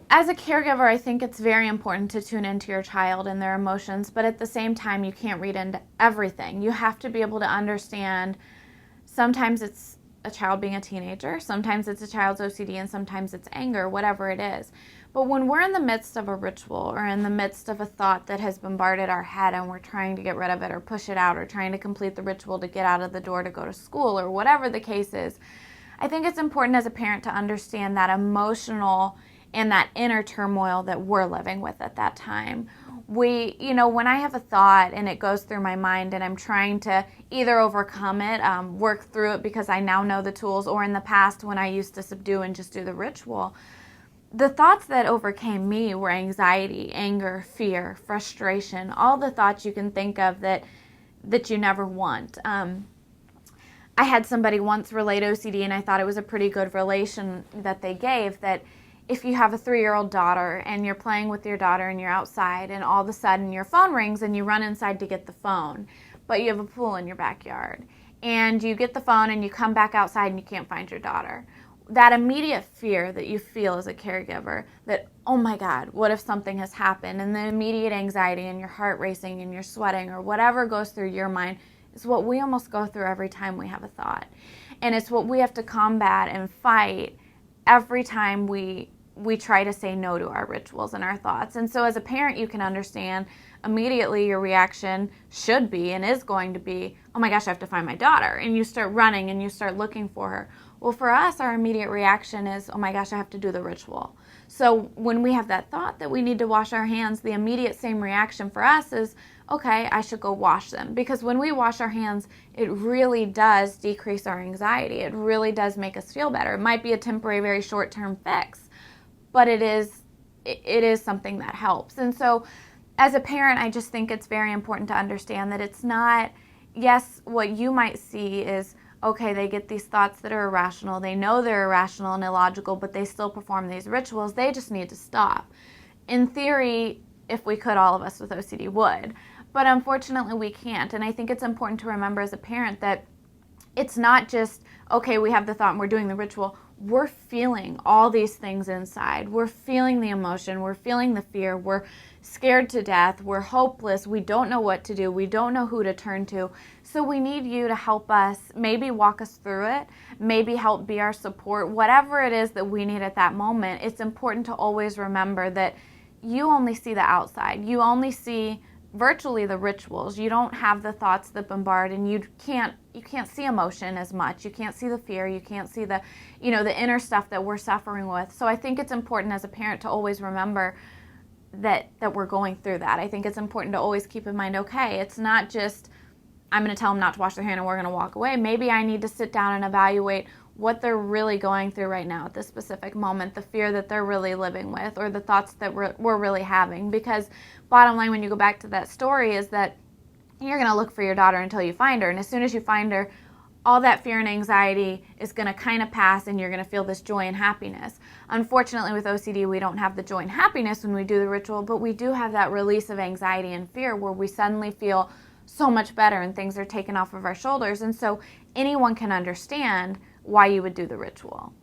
As a caregiver, I think it's very important to tune into your child and their emotions, but at the same time, you can't read into everything. You have to be able to understand sometimes it's a child being a teenager, sometimes it's a child's OCD, and sometimes it's anger, whatever it is. But when we're in the midst of a ritual or in the midst of a thought that has bombarded our head and we're trying to get rid of it or push it out or trying to complete the ritual to get out of the door to go to school or whatever the case is, I think it's important as a parent to understand that emotional and that inner turmoil that we're living with at that time. When I have a thought and it goes through my mind and I'm trying to either overcome it, work through it because I now know the tools, or in the past when I used to subdue and just do the ritual, the thoughts that overcame me were anxiety, anger, fear, frustration, all the thoughts you can think of that you never want. I had somebody once relate OCD, and I thought it was a pretty good relation that they gave, that if you have a 3-year-old daughter and you're playing with your daughter and you're outside and all of a sudden your phone rings and you run inside to get the phone, but you have a pool in your backyard, and you get the phone and you come back outside and you can't find your daughter. That immediate fear that you feel as a caregiver that, oh my God, what if something has happened? And the immediate anxiety and your heart racing and you're sweating or whatever goes through your mind is what we almost go through every time we have a thought. And it's what we have to combat and fight every time we try to say no to our rituals and our thoughts. And so as a parent, you can understand immediately your reaction should be and is going to be, oh my gosh, I have to find my daughter. And you start running and you start looking for her. Well, for us, our immediate reaction is, oh my gosh, I have to do the ritual. So when we have that thought that we need to wash our hands, the immediate same reaction for us is, okay, I should go wash them. Because when we wash our hands, it really does decrease our anxiety. It really does make us feel better. It might be a temporary, very short-term fix, but it is something that helps. And so as a parent, I just think it's very important to understand that it's not, yes, what you might see is, okay, they get these thoughts that are irrational. They know they're irrational and illogical, but they still perform these rituals. They just need to stop. In theory, if we could, all of us with OCD would. But unfortunately, we can't. And I think it's important to remember as a parent that it's not just, okay, we have the thought and we're doing the ritual. We're feeling all these things inside. We're feeling the emotion. We're feeling the fear. We're scared to death. We're hopeless. We don't know what to do. We don't know who to turn to. So we need you to help us, maybe walk us through it, maybe help be our support, whatever it is that we need at that moment. It's important to always remember that you only see the outside. You only see virtually the rituals. You don't have the thoughts that bombard, and you can't see emotion as much. You can't see the fear. You can't see the inner stuff that we're suffering with. So I think it's important as a parent to always remember that we're going through that. I think it's important to always keep in mind, okay, it's not just I'm going to tell them not to wash their hand and we're going to walk away. Maybe I need to sit down and evaluate what they're really going through right now at this specific moment, the fear that they're really living with, or the thoughts that we're really having. Because bottom line, when you go back to that story, is that you're going to look for your daughter until you find her. And as soon as you find her, all that fear and anxiety is going to kind of pass, and you're going to feel this joy and happiness. Unfortunately, with OCD, we don't have the joy and happiness when we do the ritual, but we do have that release of anxiety and fear where we suddenly feel so much better and things are taken off of our shoulders. And so anyone can understand why you would do the ritual.